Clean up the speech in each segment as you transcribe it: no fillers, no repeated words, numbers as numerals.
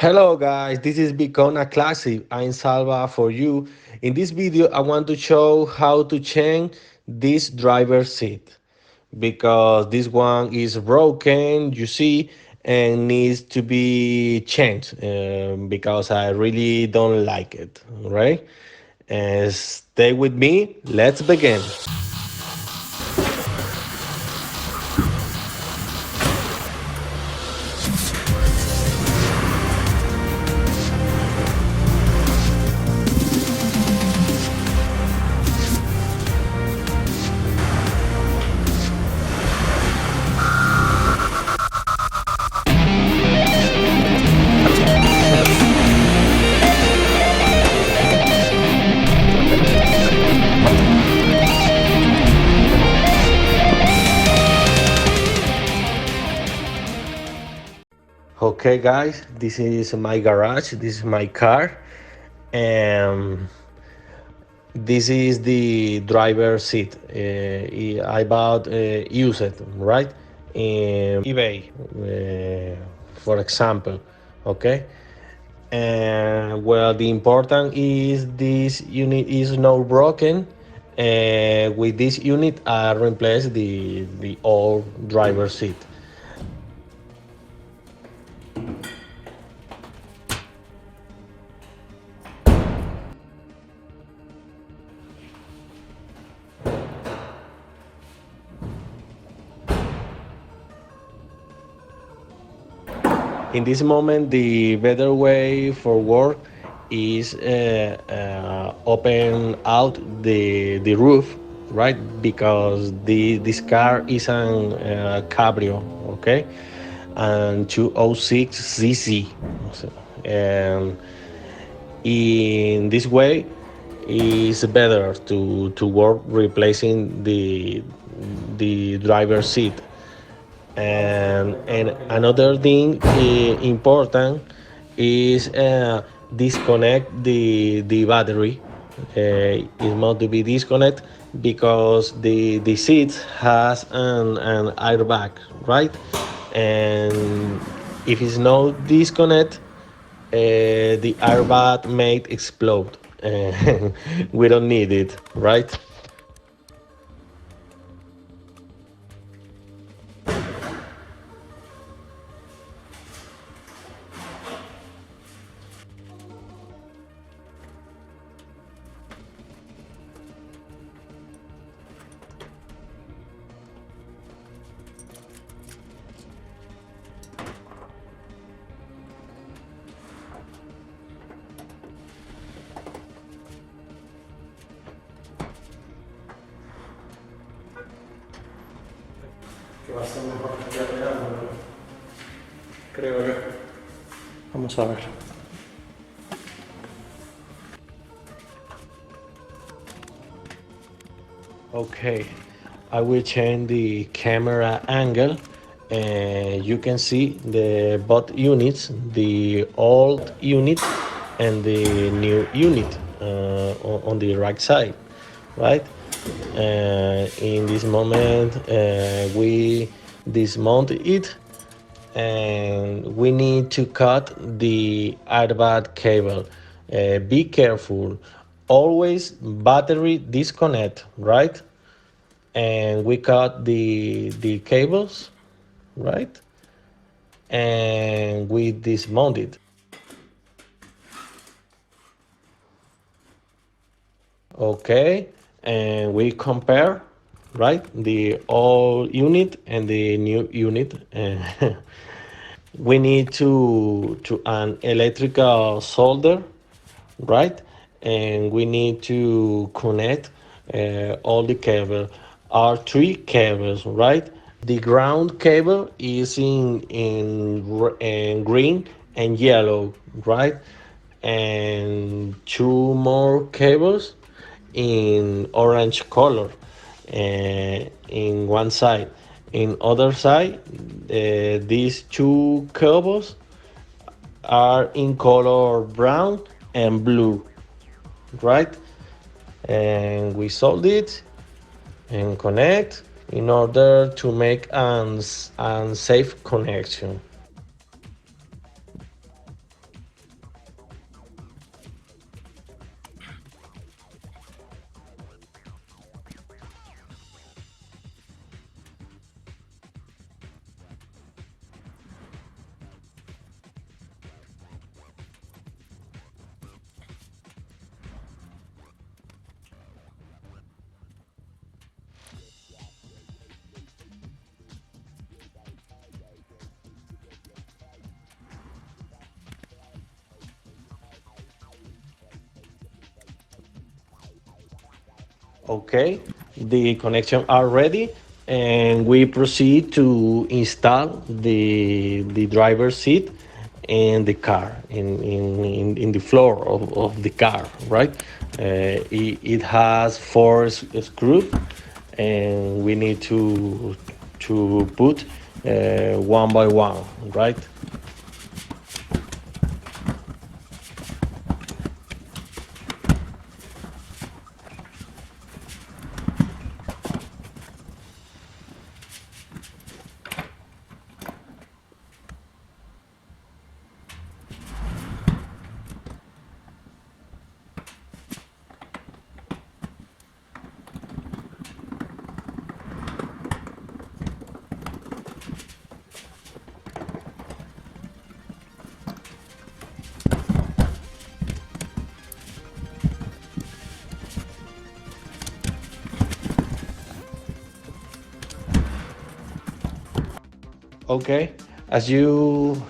Hello guys, this is Bicona Classic. I'm Salva for you. In this video, I want to show how to change this driver seat because this one is broken, you see, and needs to be changed because I really don't like it, right? And stay with me, let's begin. Okay, guys, this is my garage, this is my car, and this is the driver seat. I bought used, right? In eBay, for example. Okay. And well, the important is this unit is not broken. With this unit, I replaced the old driver seat. In this moment, the better way for work is open out the roof, right? Because this car is an cabrio, okay, and 206cc. And in this way, it's better to work replacing the driver's seat. And another thing important is disconnect the battery. It must be disconnect because the seat has an airbag, right? And if it's not disconnect, the airbag may explode. We don't need it, right? Que va a ser mejor cambiarle algo, creo yo. Vamos a ver. Okay, I will change the camera angle and you can see the both units, the old unit and the new unit on the right side, right? In this moment, we dismount it and we need to cut the airbag cable. Be careful, always battery disconnect, right? And we cut the cables, right? And we dismount it. Okay, and we compare, right, the old unit and the new unit. We need to an electrical solder, right? And we need to connect all the cable. Are three cables, right? The ground cable is in green and yellow, right? And two more cables in orange color in one side. In other side, these two cables are in color brown and blue, right? And we solder it and connect in order to make an safe connection. Okay, the connection are ready, and we proceed to install the driver's seat in the car, in the floor of the car, right? It has four screws, and we need to put one by one, right? Okay, as you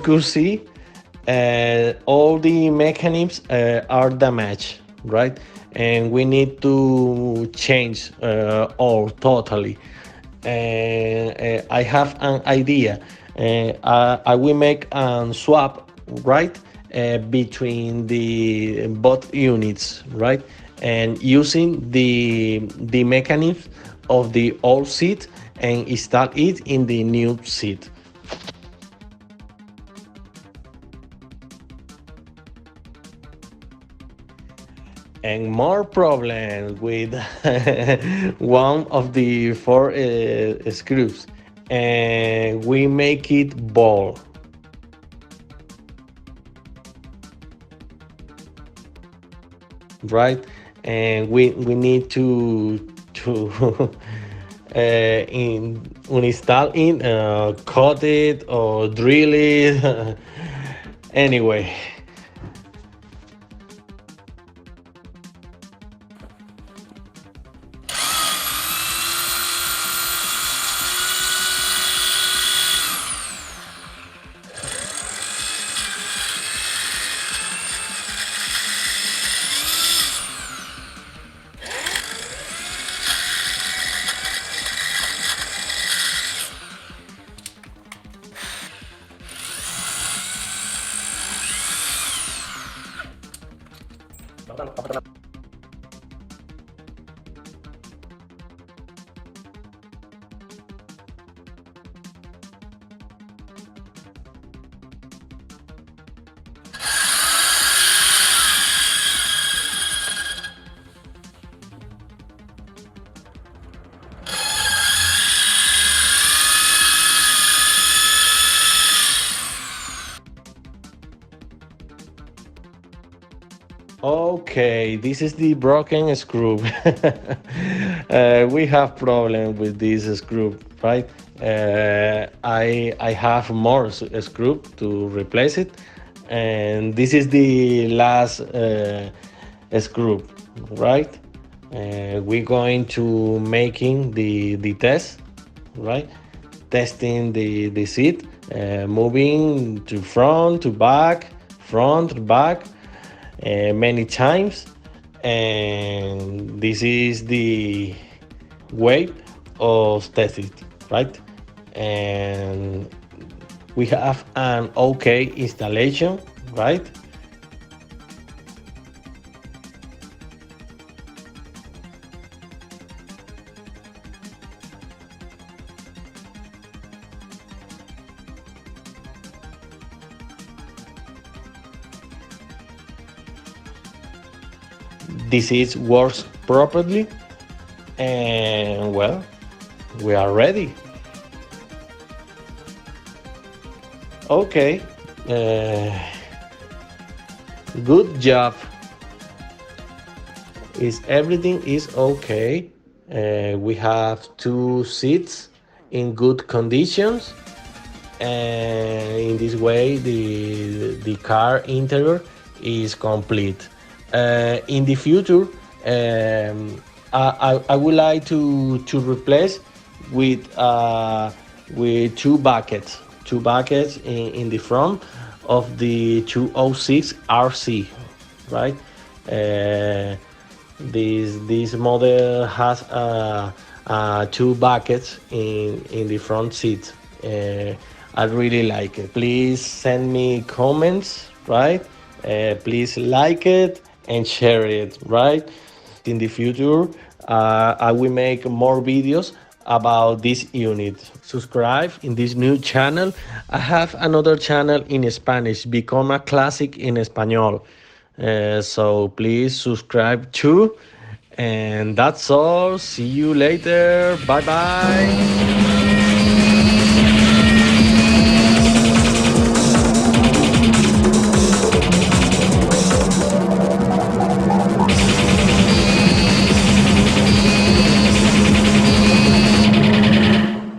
could see, all the mechanisms are damaged, right? And we need to change all totally. And I have an idea. I will make a swap, right, between the both units, right, and using the mechanism of the old seat and install it in the new seat. And more problems with one of the four screws, and we make it ball, right? And we need to in install in cut it or drill it. Anyway, okay, this is the broken screw. We have problem with this screw, right? I have more screw to replace it, and this is the last screw, right? We're going to making the test, right? Testing the seat, moving to front, back, many times, and this is the way of test it, right? And we have an okay installation, right? This is works properly, and well, we are ready. Okay, uh, good job. Is everything is okay? We have two seats in good conditions, and in this way the car interior is complete. In the future, I would like to replace with two buckets in the front of the 206 RC, right? This model has two buckets in the front seat. I really like it. Please send me comments, right? Please like it and share it, right? In the future, I will make more videos about this unit. Subscribe in this new channel. I have another channel in Spanish, Become a Classic in Español. So please subscribe too. And that's all. See you later. Bye bye.